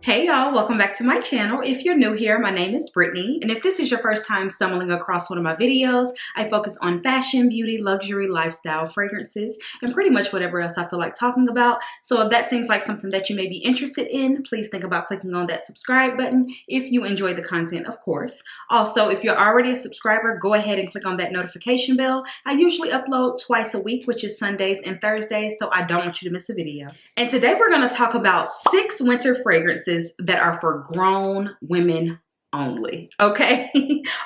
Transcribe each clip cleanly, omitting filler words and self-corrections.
Hey y'all, welcome back to my channel. If you're new here, my name is Brittany, and if this is your first time stumbling across one of my videos, I focus on fashion, beauty, luxury, lifestyle, fragrances, and pretty much whatever else I feel like talking about. So if that seems like something that you may be interested in, please think about clicking on that subscribe button if you enjoy the content, of course. Also, if you're already a subscriber, go ahead and click on that notification bell. I usually upload twice a week, which is Sundays and Thursdays, so I don't want you to miss a video. And today we're going to talk about 6 winter fragrances that are for grown women only, okay?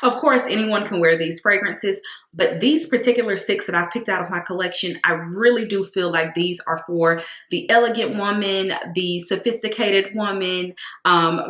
Of course, anyone can wear these fragrances, but these particular 6 that I've picked out of my collection, I really do feel like these are for the elegant woman, the sophisticated woman,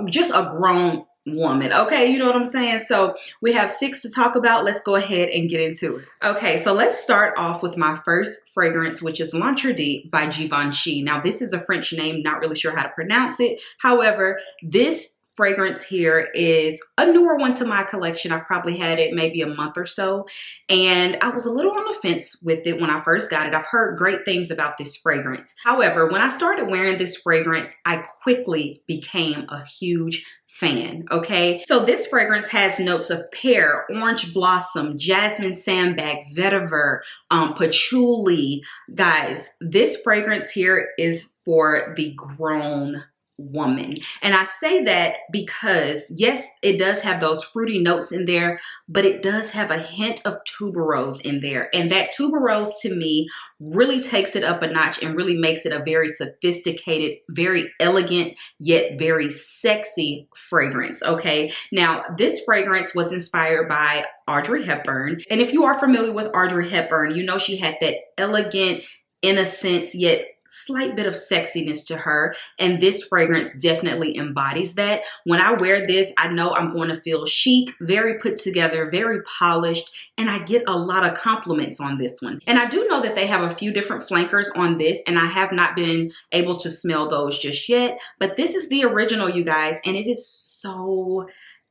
just a grown woman, okay? You know what I'm saying? So we have 6 to talk about. Let's go ahead and get into it. Okay, so let's start off with my first fragrance, which is L'Interdit by Givenchy. Now, this is a French name, not really sure how to pronounce it. However, this fragrance here is a newer one to my collection. I've probably had it maybe a month or so, and I was a little on the fence with it when I first got it. I've heard great things about this fragrance. However, when I started wearing this fragrance, I quickly became a huge fan, okay? So this fragrance has notes of pear, orange blossom, jasmine sandbag, vetiver, patchouli. Guys, this fragrance here is for the grown woman. And I say that because yes, it does have those fruity notes in there, but it does have a hint of tuberose in there. And that tuberose to me really takes it up a notch and really makes it a very sophisticated, very elegant, yet very sexy fragrance, okay? Now, this fragrance was inspired by Audrey Hepburn. And if you are familiar with Audrey Hepburn, you know she had that elegant, innocence, yet slight bit of sexiness to her, and this fragrance definitely embodies that. When I wear this, I know I'm going to feel chic, very put together, very polished, and I get a lot of compliments on this one. And I do know that they have a few different flankers on this, and I have not been able to smell those just yet, but this is the original, you guys, and it is so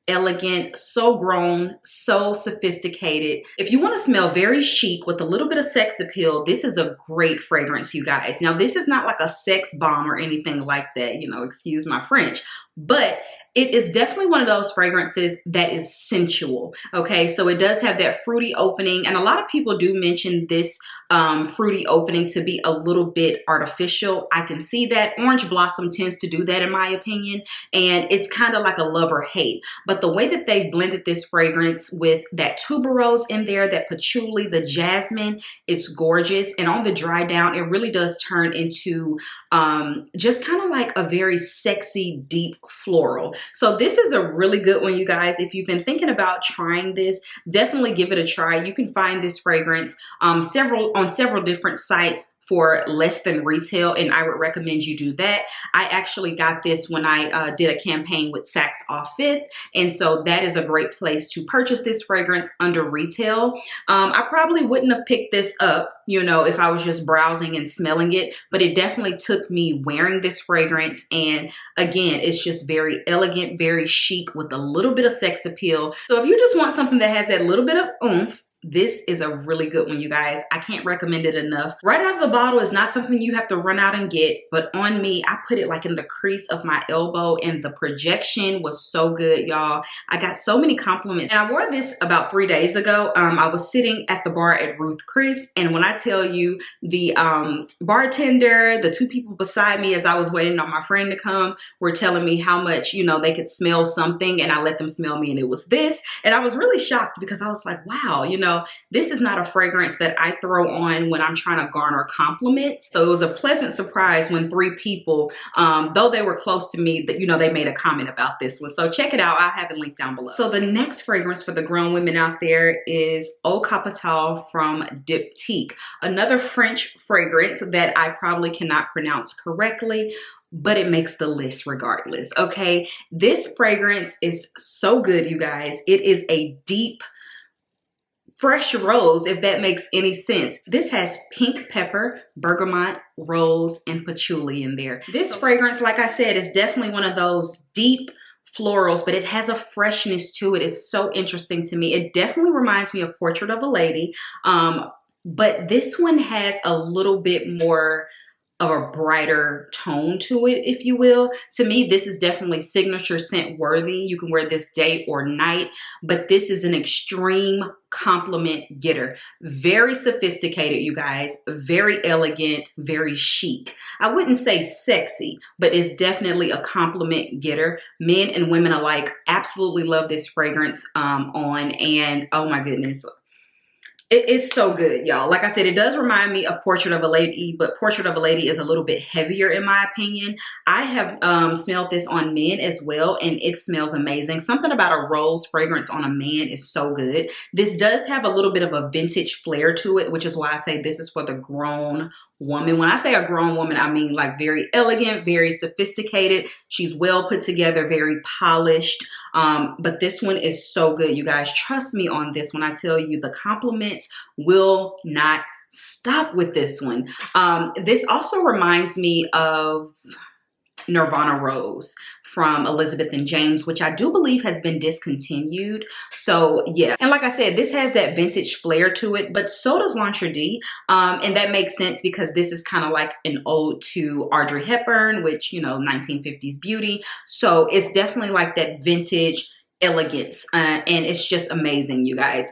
elegant, so grown, so sophisticated. If you want to smell very chic with a little bit of sex appeal, this is a great fragrance, you guys. Now, this is not like a sex bomb or anything like that, you know, excuse my French, but it is definitely one of those fragrances that is sensual, okay? So it does have that fruity opening, and a lot of people do mention this fruity opening to be a little bit artificial. I can see that. Orange blossom tends to do that in my opinion, and it's kind of like a love or hate. But the way that they blended this fragrance with that tuberose in there, that patchouli, the jasmine, it's gorgeous. And on the dry down, it really does turn into just kind of like a very sexy, deep floral. So this is a really good one, you guys. If you've been thinking about trying this, definitely give it a try. You can find this fragrance on several different sites for less than retail, and I would recommend you do that. I actually got this when I did a campaign with Saks Off 5th, and so that is a great place to purchase this fragrance under retail. I probably wouldn't have picked this up, you know, if I was just browsing and smelling it, but it definitely took me wearing this fragrance, and again, it's just very elegant, very chic with a little bit of sex appeal. So if you just want something that has that little bit of oomph, this is a really good one, you guys. I can't recommend it enough. Right out of the bottle is not something you have to run out and get, but on me, I put it like in the crease of my elbow, and the projection was so good, y'all. I got so many compliments. And I wore this about 3 days ago. I was sitting at the bar at Ruth Chris, and when I tell you, the bartender, the 2 people beside me as I was waiting on my friend to come, were telling me how much, you know, they could smell something, and I let them smell me, and it was this. And I was really shocked because I was like, wow, you know, this is not a fragrance that I throw on when I'm trying to garner compliments. So it was a pleasant surprise when 3 people, though they were close to me, that, you know, they made a comment about this one. So check it out. I'll have it linked down below. So the next fragrance for the grown women out there is Eau Capitale from Diptyque, another French fragrance that I probably cannot pronounce correctly, but it makes the list regardless, okay? This fragrance is so good, you guys. It is a deep, fresh rose, if that makes any sense. This has pink pepper, bergamot, rose, and patchouli in there. This fragrance, like I said, is definitely one of those deep florals, but it has a freshness to it. It's so interesting to me. It definitely reminds me of Portrait of a Lady, but this one has a little bit more of a brighter tone to it, if you will. To me, this is definitely signature scent worthy. You can wear this day or night, but this is an extreme compliment getter. Very sophisticated, you guys. Very elegant, very chic. I wouldn't say sexy, but it's definitely a compliment getter. Men and women alike absolutely love this fragrance on, and oh my goodness. It is so good, y'all. Like I said, it does remind me of Portrait of a Lady, but Portrait of a Lady is a little bit heavier in my opinion. I have smelled this on men as well, and it smells amazing. Something about a rose fragrance on a man is so good. This does have a little bit of a vintage flair to it, which is why I say this is for the grown woman. When I say a grown woman, I mean like very elegant, very sophisticated. She's well put together, very polished. But this one is so good, you guys. Trust me on this when I tell you the compliments will not stop with this one. This also reminds me of Nirvana Rose from Elizabeth and James, which I do believe has been discontinued. So yeah, and like I said, this has that vintage flair to it, but so does L'Entrée. And that makes sense because this is kind of like an ode to Audrey Hepburn, which, you know, 1950s beauty. So it's definitely like that vintage elegance, and it's just amazing, you guys.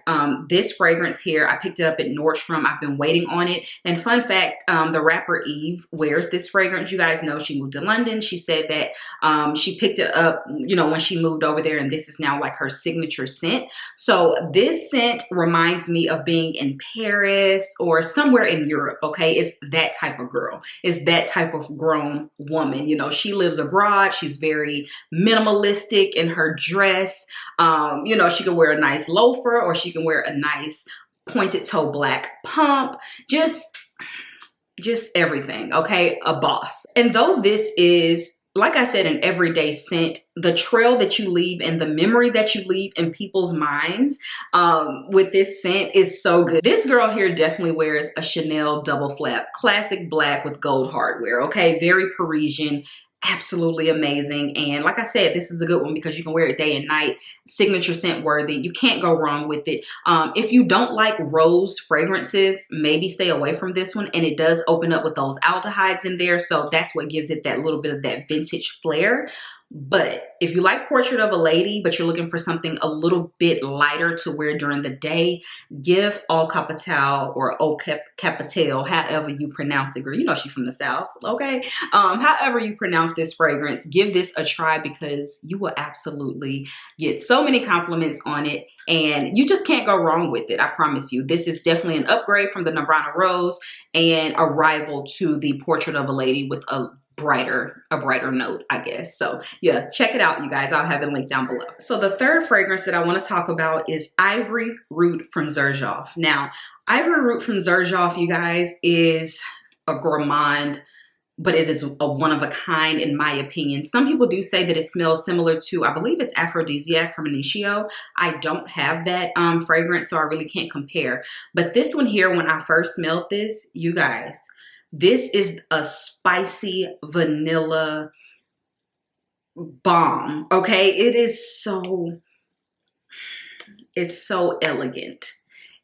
This fragrance here, I picked it up at Nordstrom. I've been waiting on it. And fun fact, the rapper Eve wears this fragrance. You guys know she moved to London. She said that she picked it up, you know, when she moved over there, and this is now like her signature scent. So this scent reminds me of being in Paris or somewhere in Europe, okay? It's that type of girl. It's that type of grown woman. You know, she lives abroad. She's very minimalistic in her dress. You know, she can wear a nice loafer, or she can wear a nice pointed toe black pump. Just everything, okay? A boss. And though this is, like I said, an everyday scent, the trail that you leave and the memory that you leave in people's minds with this scent is so good. This girl here definitely wears a Chanel double flap, classic black with gold hardware, okay? Very Parisian. Absolutely amazing. And like I said, this is a good one because you can wear it day and night. Signature scent worthy. You can't go wrong with it. If you don't like rose fragrances, maybe stay away from this one. And it does open up with those aldehydes in there. So that's what gives it that little bit of that vintage flair. But if you like Portrait of a Lady, but you're looking for something a little bit lighter to wear during the day, give Eau Capitale or Eau Capitale, however you pronounce it, girl. You know she's from the South, okay? However you pronounce this fragrance, give this a try because you will absolutely get so many compliments on it, and you just can't go wrong with it. I promise you. This is definitely an upgrade from the Nirvana Rose and a rival to the Portrait of a Lady with a brighter note, I guess. So yeah, check it out, you guys. I'll have it linked down below. So the third fragrance that I want to talk about is Ivory Root from Xerjoff. Now, Ivory Root from Xerjoff, you guys, is a gourmand, but it is a one of a kind in my opinion. Some people do say that it smells similar to, I believe it's Aphrodisiac from Initio. I don't have that fragrance, so I really can't compare. But this one here, when I first smelled this, you guys, this is a spicy vanilla bomb, okay? It's so elegant.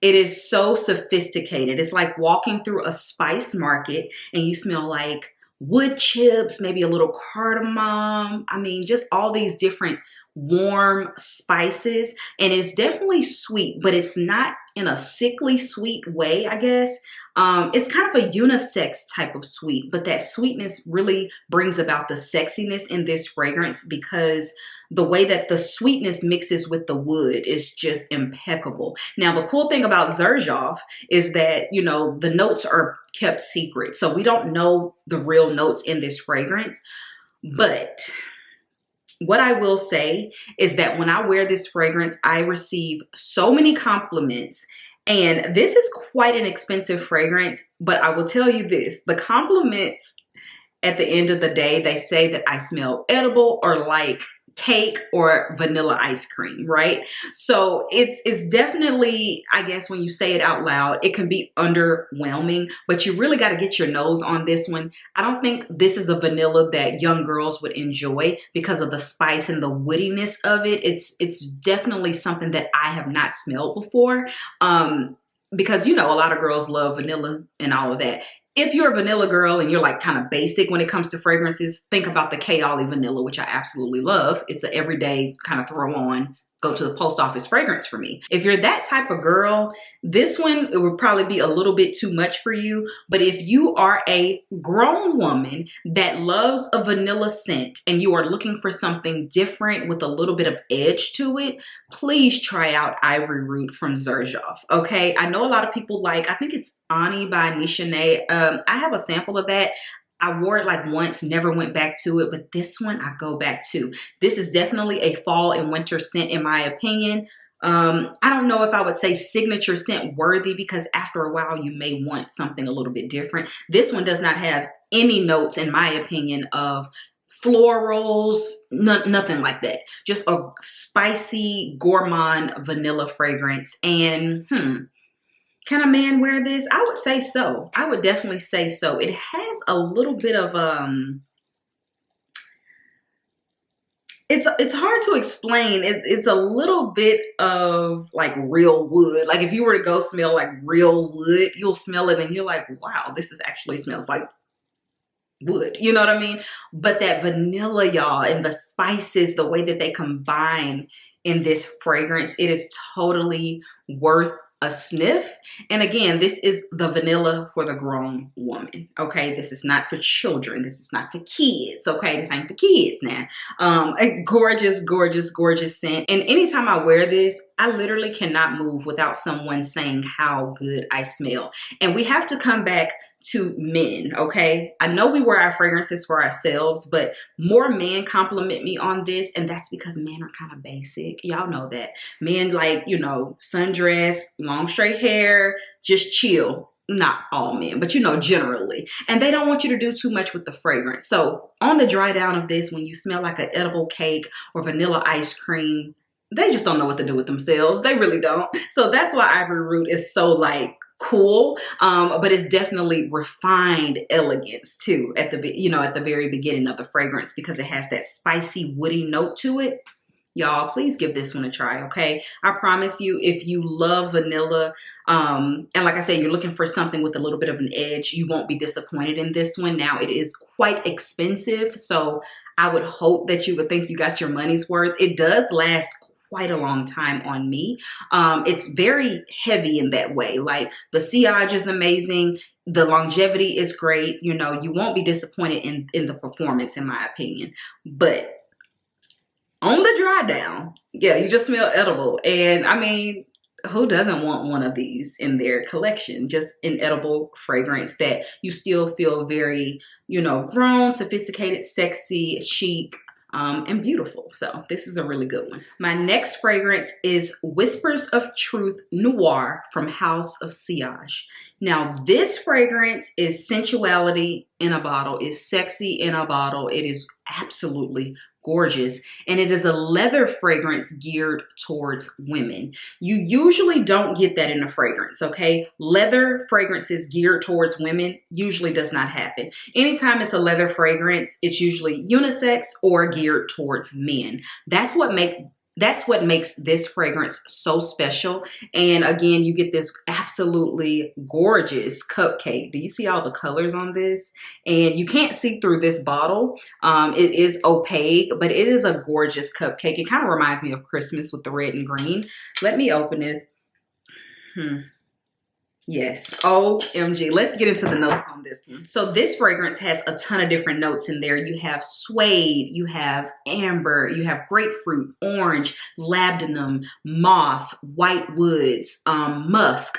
It is so sophisticated. It's like walking through a spice market and you smell like wood chips, maybe a little cardamom. I mean, just all these different warm spices. And it's definitely sweet, but it's not in a sickly sweet way, I guess. It's kind of a unisex type of sweet, but that sweetness really brings about the sexiness in this fragrance because the way that the sweetness mixes with the wood is just impeccable. Now, the cool thing about Xerjoff is that, you know, the notes are kept secret. So we don't know the real notes in this fragrance. But what I will say is that when I wear this fragrance, I receive so many compliments. And this is quite an expensive fragrance, but I will tell you this, the compliments at the end of the day, they say that I smell edible or like cake or vanilla ice cream, right? So it's definitely, I guess when you say it out loud, it can be underwhelming, but you really got to get your nose on this one. I don't think this is a vanilla that young girls would enjoy because of the spice and the woodiness of it. It's definitely something that I have not smelled before, because, you know, a lot of girls love vanilla and all of that. if you're a vanilla girl and you're like kind of basic when it comes to fragrances, think about the Kayali vanilla, which I absolutely love. It's an everyday kind of throw on, go to the post office fragrance for me. If you're that type of girl, this one, it would probably be a little bit too much for you. But if you are a grown woman that loves a vanilla scent and you are looking for something different with a little bit of edge to it, please try out Ivory Root from Xerjoff. Okay, I know a lot of people like, I think it's Ani by Nishane. I have a sample of that. I wore it like once, never went back to it, but this one I go back to. This is definitely a fall and winter scent in my opinion. I don't know if I would say signature scent worthy, because after a while you may want something a little bit different. This one does not have any notes, in my opinion, of florals, nothing like that. Just a spicy gourmand vanilla fragrance. And can a man wear this? I would say so. I would definitely say so. It has a little bit of it's hard to explain. It's a little bit of like real wood. Like if you were to go smell like real wood, you'll smell it and you're like, wow, this is actually smells like wood. You know what I mean? But that vanilla, y'all, and the spices, the way that they combine in this fragrance, it is totally worth a sniff. And again, this is the vanilla for the grown woman. Okay, this is not for children. This is not for kids. Okay, this ain't for kids now. A gorgeous, gorgeous, gorgeous scent. And anytime I wear this, I literally cannot move without someone saying how good I smell. And we have to come back to men, okay? I know we wear our fragrances for ourselves, but more men compliment me on this, and that's because men are kind of basic. Y'all know that. Men like, you know, sundress, long straight hair, just chill. Not all men, but you know, generally. And they don't want you to do too much with the fragrance. So on the dry down of this, when you smell like an edible cake or vanilla ice cream, they just don't know what to do with themselves. They really don't. So that's why Ivory Root is so like cool, but it's definitely refined elegance too at the, you know, at the very beginning of the fragrance, because it has that spicy woody note to it. Y'all, please give this one a try, okay? I promise you, if you love vanilla, and like I said, you're looking for something with a little bit of an edge, you won't be disappointed in this one. Now, it is quite expensive, so I would hope that you would think you got your money's worth. It does last quite a long time on me. It's very heavy in that way. Like the sillage is amazing. The longevity is great. You know, you won't be disappointed in the performance, in my opinion. But on the dry down, yeah, you just smell edible. And I mean, who doesn't want one of these in their collection? Just an edible fragrance that you still feel very, you know, grown, sophisticated, sexy, chic, and beautiful. So this is a really good one. My next fragrance is Whispers of Truth Noir from House of Sillage. Now this fragrance is sensuality in a bottle, is sexy in a bottle. It is absolutely gorgeous, and it is a leather fragrance geared towards women. You usually don't get that in a fragrance, okay? Leather fragrances geared towards women usually does not happen. Anytime it's a leather fragrance, it's usually unisex or geared towards men. That's what makes this fragrance so special. And again, you get this absolutely gorgeous cupcake. Do you see all the colors on this? And you can't see through this bottle. It is opaque, but it is a gorgeous cupcake. It kind of reminds me of Christmas with the red and green. Let me open this. Yes, OMG. Let's get into the notes on this one. So this fragrance has a ton of different notes in there. You have suede, you have amber, you have grapefruit, orange, labdanum, moss, white woods, musk.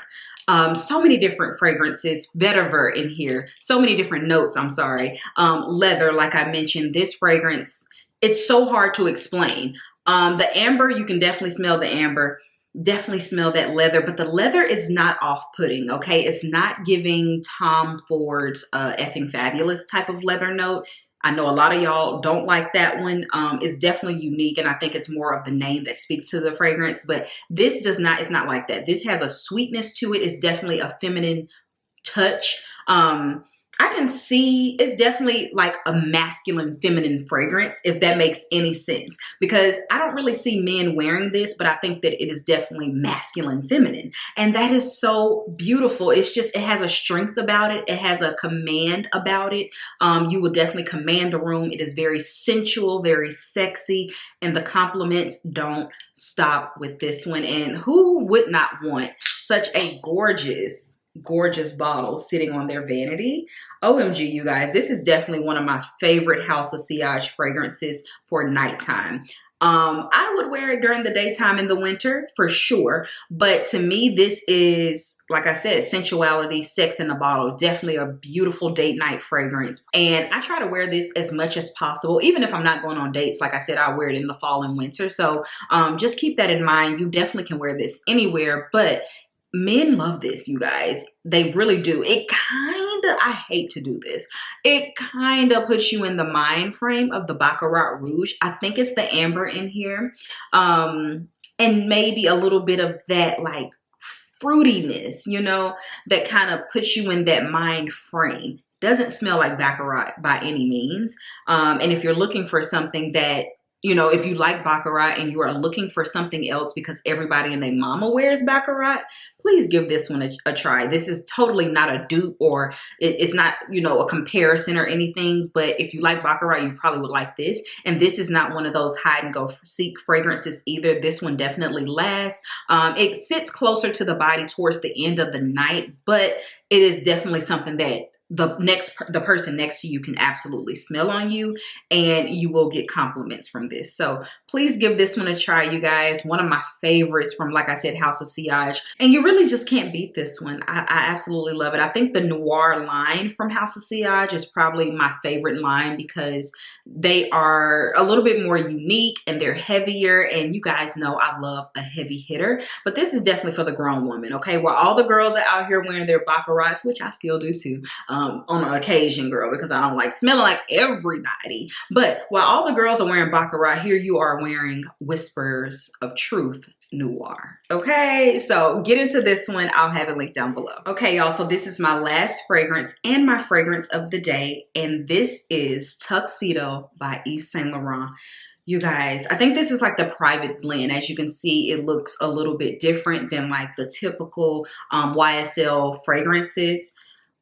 So many different fragrances, vetiver in here. So many different notes, I'm sorry. Leather, like I mentioned, this fragrance, it's so hard to explain. The amber, you can definitely smell the amber. Definitely smell that leather, but the leather is not off-putting, okay? It's not giving Tom Ford's Effing Fabulous type of leather note. I know a lot of y'all don't like that one. It's definitely unique, and I think it's more of the name that speaks to the fragrance, but this does not, it's not like that. This has a sweetness to it. It's definitely a feminine touch. I can see it's definitely like a masculine feminine fragrance, if that makes any sense, because I don't really see men wearing this, but I think that it is definitely masculine feminine, and that is so beautiful. It's just, it has a strength about it. It has a command about it. You will definitely command the room. It is very sensual, very sexy, and the compliments don't stop with this one. And who would not want such a gorgeous bottle sitting on their vanity? OMG, you guys, this is definitely one of my favorite House of Sillage fragrances for nighttime. I would wear it during the daytime in the winter for sure, but to me, this is, like I said, sensuality, sex in a bottle. Definitely a beautiful date night fragrance. And I try to wear this as much as possible, even if I'm not going on dates. Like I said, I wear it in the fall and winter. So just keep that in mind. You definitely can wear this anywhere, but men love this, you guys. They really do. It kind of, I hate to do this, it kind of puts you in the mind frame of the Baccarat Rouge. I think it's the amber in here. And maybe a little bit of that like fruitiness, you know, that kind of puts you in that mind frame. Doesn't smell like Baccarat by any means. And if you're looking for something that, you know, if you like Baccarat and you are looking for something else because everybody and their mama wears Baccarat, please give this one a try. This is totally not a dupe, or it's not, you know, a comparison or anything. But if you like Baccarat, you probably would like this. And this is not one of those hide and go seek fragrances either. This one definitely lasts. It sits closer to the body towards the end of the night, but it is definitely something that the person next to you can absolutely smell on you, and you will get compliments from this. So please give this one a try, you guys. One of my favorites from, like I said, House of Sillage, and you really just can't beat this one. I absolutely love it. I think the Noir line from House of Sillage is probably my favorite line because they are a little bit more unique and they're heavier, and you guys know I love a heavy hitter, but this is definitely for the grown woman, okay? While all the girls are out here wearing their Baccarats, which I still do too, on an occasion, girl, because I don't like smelling like everybody. But while all the girls are wearing Baccarat, here you are wearing Whispers of Truth Noir. Okay, so get into this one. I'll have it linked down below. Okay, y'all, so this is my last fragrance and my fragrance of the day, and this is Tuxedo by Yves Saint Laurent. You guys, I think this is like the private blend. As you can see, it looks a little bit different than like the typical YSL fragrances.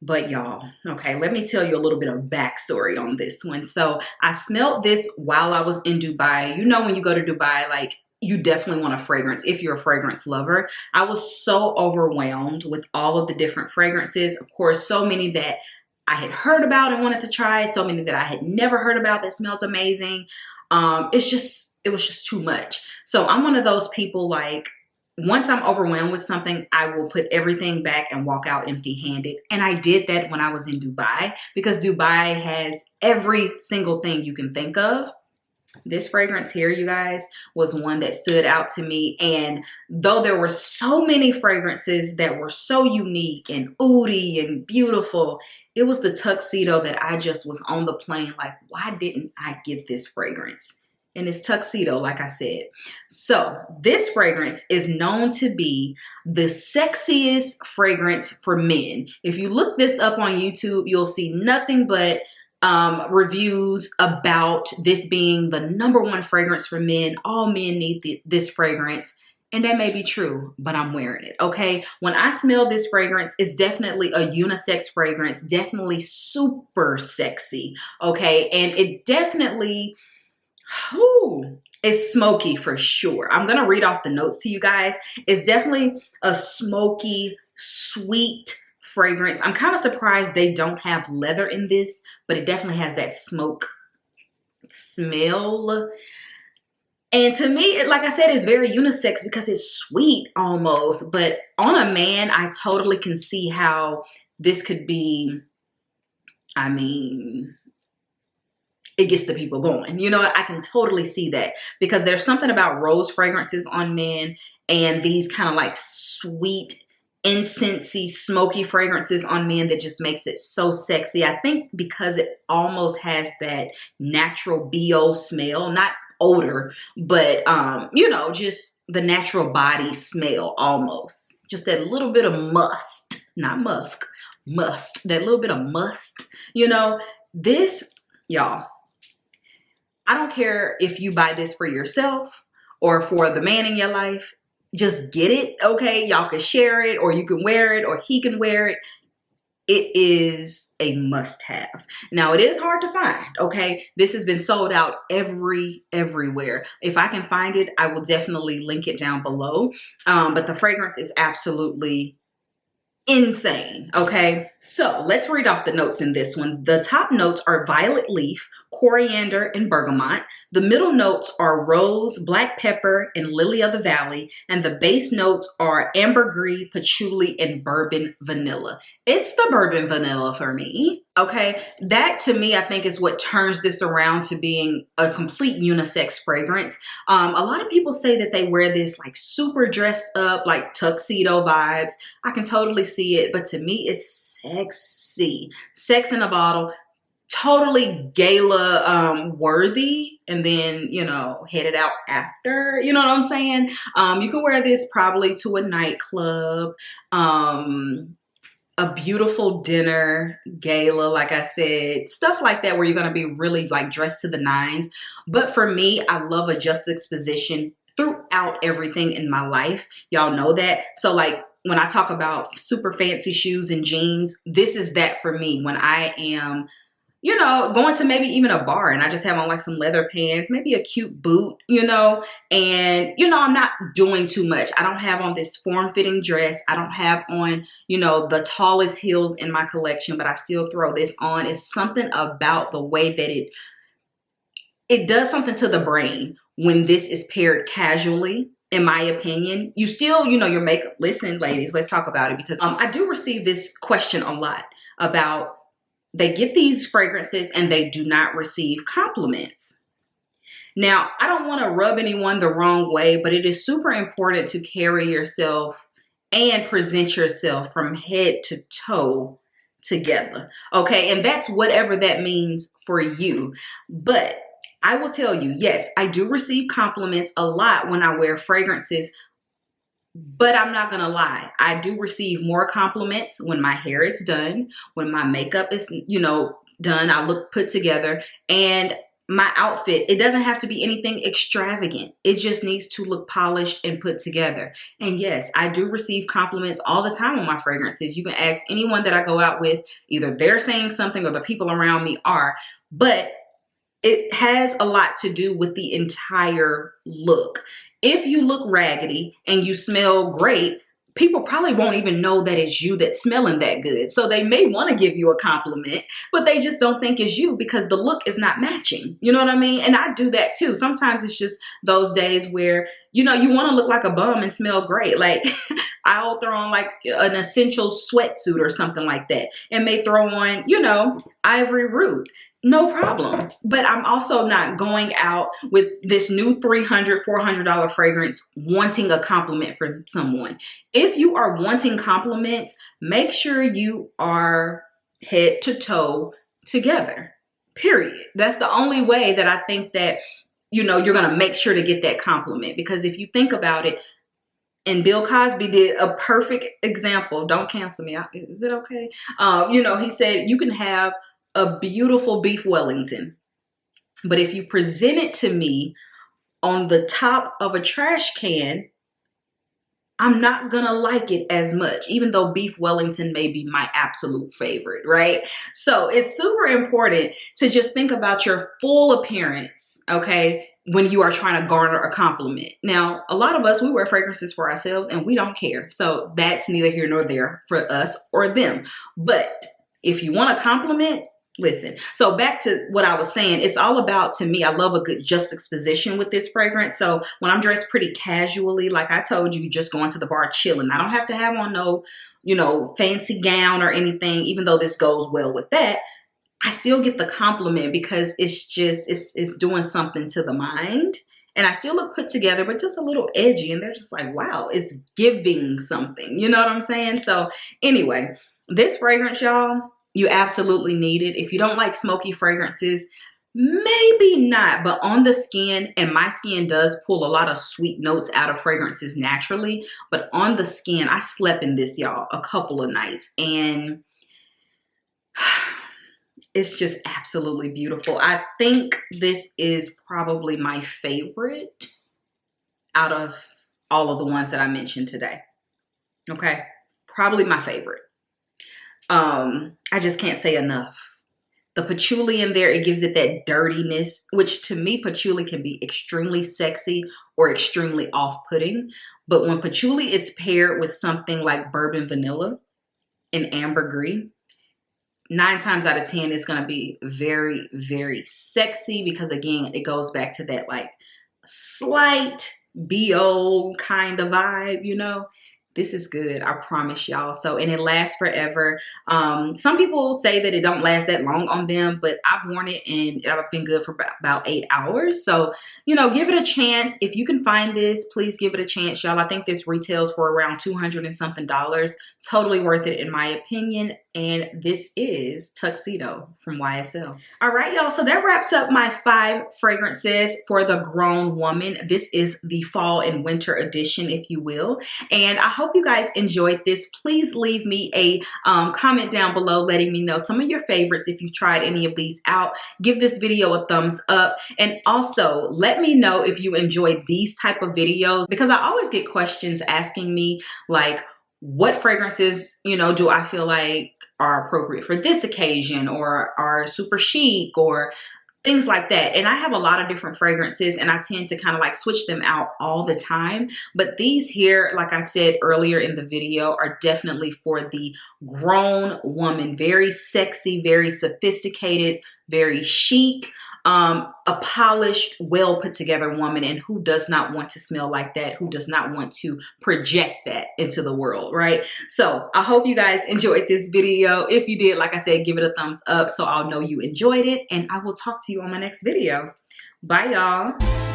But y'all, okay, let me tell you a little bit of backstory on this one. So I smelled this while I was in Dubai. You know, when you go to Dubai, like, you definitely want a fragrance if you're a fragrance lover. I was so overwhelmed with all of the different fragrances. Of course, so many that I had heard about and wanted to try, so many that I had never heard about that smelled amazing. It was just too much. So I'm one of those people, like, once I'm overwhelmed with something, I will put everything back and walk out empty-handed. And I did that when I was in Dubai, because Dubai has every single thing you can think of. This fragrance here, you guys, was one that stood out to me. And though there were so many fragrances that were so unique and oody and beautiful, it was the Tuxedo that I just was on the plane like, why didn't I get this fragrance? And it's Tuxedo, like I said. So this fragrance is known to be the sexiest fragrance for men. If you look this up on YouTube, you'll see nothing but reviews about this being the #1 fragrance for men. All men need this fragrance. And that may be true, but I'm wearing it, okay? When I smell this fragrance, it's definitely a unisex fragrance, definitely super sexy, okay? And it definitely... Ooh, it's smoky for sure. I'm going to read off the notes to you guys. It's definitely a smoky, sweet fragrance. I'm kind of surprised they don't have leather in this, but it definitely has that smoke smell. And to me, like I said, it's very unisex because it's sweet almost. But on a man, I totally can see how this could be, I mean... it gets the people going. You know, I can totally see that, because there's something about rose fragrances on men and these kind of like sweet, incensey, smoky fragrances on men that just makes it so sexy. I think because it almost has that natural BO smell, not odor, but, you know, just the natural body smell almost. Just that little bit of musk, not musk, must, that little bit of must, you know, this, y'all, I don't care if you buy this for yourself or for the man in your life, just get it, okay? Y'all can share it, or you can wear it, or he can wear it. It is a must-have. Now, it is hard to find, okay? This has been sold out everywhere. If I can find it, I will definitely link it down below. But the fragrance is absolutely insane, okay? So let's read off the notes in this one. The top notes are violet leaf, coriander, and bergamot. The middle notes are rose, black pepper, and lily of the valley. And the base notes are ambergris, patchouli, and bourbon vanilla. It's the bourbon vanilla for me, okay? That to me, I think is what turns this around to being a complete unisex fragrance. A lot of people say that they wear this like super dressed up, like tuxedo vibes. I can totally see it, but to me, it's sexy. Sex in a bottle. Totally gala worthy, and then, you know, head it out after, you know what I'm saying? You can wear this probably to a nightclub, a beautiful dinner, gala, like I said, stuff like that, where you're going to be really like dressed to the nines. But for me, I love a juxtaposition throughout everything in my life. Y'all know that. So like, when I talk about super fancy shoes and jeans, this is that for me. When I am, you know, going to maybe even a bar and I just have on like some leather pants, maybe a cute boot, you know, and, you know, I'm not doing too much. I don't have on this form-fitting dress. I don't have on, you know, the tallest heels in my collection, but I still throw this on. It's something about the way that it does something to the brain when this is paired casually. In my opinion, you still, you know, your makeup. Listen, ladies, let's talk about it, because I do receive this question a lot about, they get these fragrances and they do not receive compliments. Now, I don't want to rub anyone the wrong way, but it is super important to carry yourself and present yourself from head to toe together. Okay, and that's whatever that means for you. But I will tell you, yes, I do receive compliments a lot when I wear fragrances. But I'm not gonna lie, I do receive more compliments when my hair is done, when my makeup is, you know, done, I look put together, and my outfit, it doesn't have to be anything extravagant. It just needs to look polished and put together. And yes, I do receive compliments all the time on my fragrances. You can ask anyone that I go out with, either they're saying something or the people around me are, but it has a lot to do with the entire look. If you look raggedy and you smell great, people probably won't even know that it's you that's smelling that good. So they may want to give you a compliment, but they just don't think it's you because the look is not matching. You know what I mean? And I do that too. Sometimes it's just those days where, you know, you want to look like a bum and smell great. Like I'll throw on like an essential sweatsuit or something like that, and may throw on, you know, Ivory Root. No problem. But I'm also not going out with this new $300, $400 fragrance wanting a compliment from someone. If you are wanting compliments, make sure you are head to toe together, period. That's the only way that I think that, you know, you're going to make sure to get that compliment. Because if you think about it, and Bill Cosby did a perfect example. Don't cancel me. Is it okay? You know, he said you can have a beautiful beef Wellington, but if you present it to me on the top of a trash can, I'm not gonna like it as much, even though beef Wellington may be my absolute favorite, right? So it's super important to just think about your full appearance, okay, when you are trying to garner a compliment. Now, a lot of us, we wear fragrances for ourselves and we don't care. So that's neither here nor there for us or them. But if you want a compliment, listen. So back to what I was saying, it's all about, to me, I love a good juxtaposition with this fragrance. So when I'm dressed pretty casually, like I told you, just going to the bar chilling, I don't have to have on no, you know, fancy gown or anything, even though this goes well with that. I still get the compliment because it's just, it's doing something to the mind. And I still look put together, but just a little edgy. And they're just like, wow, it's giving something. You know what I'm saying? So anyway, this fragrance, y'all, you absolutely need it. If you don't like smoky fragrances, maybe not, but on the skin, and my skin does pull a lot of sweet notes out of fragrances naturally, but on the skin, I slept in this, y'all, a couple of nights, and It's just absolutely beautiful. I think this is probably my favorite out of all of the ones that I mentioned today. Okay, probably my favorite. I just can't say enough. The patchouli in there, it gives it that dirtiness, which to me, patchouli can be extremely sexy or extremely off-putting. But when patchouli is paired with something like bourbon vanilla and ambergris, 9 times out of 10, it's going to be very, very sexy because, again, it goes back to that like slight BO kind of vibe, you know. This is good, I promise y'all. So, and it lasts forever. Some people say that it don't last that long on them, but I've worn it and I've been good for about 8 hours. So, you know, give it a chance. If you can find this, please give it a chance, y'all. I think this retails for around $200 and something. Totally worth it in my opinion. And this is Tuxedo from YSL. All right, y'all. So that wraps up my 5 fragrances for the grown woman. This is the fall and winter edition, if you will. And I hope you guys enjoyed this. Please leave me a comment down below letting me know some of your favorites if you've tried any of these out. Give this video a thumbs up. And also let me know if you enjoy these type of videos, because I always get questions asking me like, what fragrances, you know, do I feel like are appropriate for this occasion or are super chic or things like that. And I have a lot of different fragrances and I tend to kind of like switch them out all the time. But these here, like I said earlier in the video, are definitely for the grown woman. Very sexy, very sophisticated, very chic. A polished, well put together woman, and who does not want to smell like that? Who does not want to project that into the world, right? So I hope you guys enjoyed this video. If you did, like I said, give it a thumbs up so I'll know you enjoyed it, and I will talk to you on my next video. Bye, y'all.